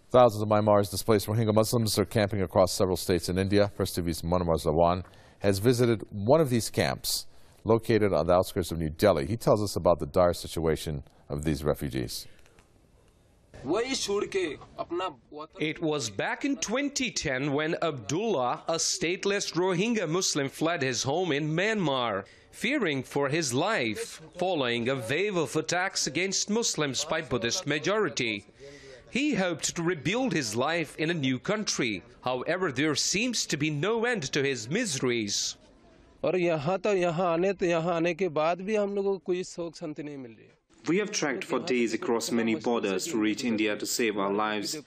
Thousands of Myanmar's displaced Rohingya Muslims are camping across several states in India. Press TV's Manamar Zawan has visited one of these camps located on the outskirts of New Delhi. He tells us about the dire situation of these refugees. It was back in 2010 when Abdullah, a stateless Rohingya Muslim, fled his home in Myanmar, fearing for his life following a wave of attacks against Muslims by Buddhist majority. He hoped to rebuild his life in a new country. However, there seems to be no end to his miseries. We have trekked for days across many borders to reach India to save our lives.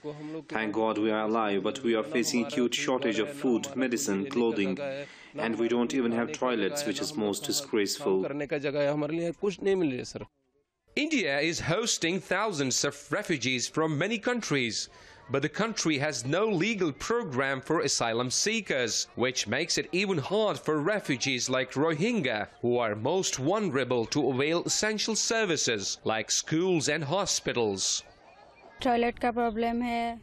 Thank God we are alive, but we are facing acute shortage of food, medicine, clothing, and we don't even have toilets, which is most disgraceful. India is hosting thousands of refugees from many countries, but the country has no legal program for asylum seekers, which makes it even hard for refugees like Rohingya, who are most vulnerable to avail essential services like schools and hospitals. Toilet ka problem hai.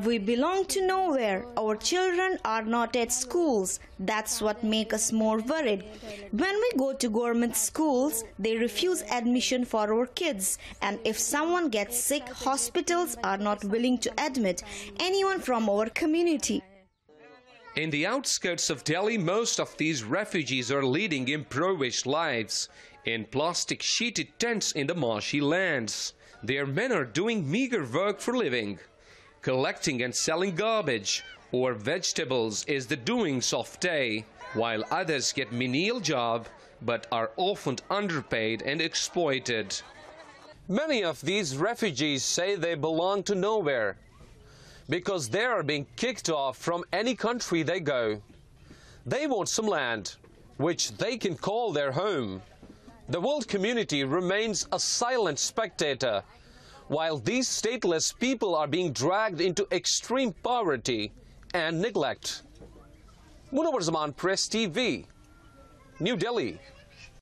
We belong to nowhere. Our children are not at schools. That's what makes us more worried. When we go to government schools, they refuse admission for our kids. And if someone gets sick, hospitals are not willing to admit anyone from our community. In the outskirts of Delhi, most of these refugees are leading impoverished lives in plastic sheeted tents in the marshy lands. Their men are doing meager work for living. Collecting and selling garbage or vegetables is the doings of day, while others get menial job but are often underpaid and exploited. Many of these refugees say they belong to nowhere because they are being kicked off from any country they go. They want some land which they can call their home. The world community remains a silent spectator while these stateless people are being dragged into extreme poverty and neglect. Munawar Zaman, Press TV, New Delhi.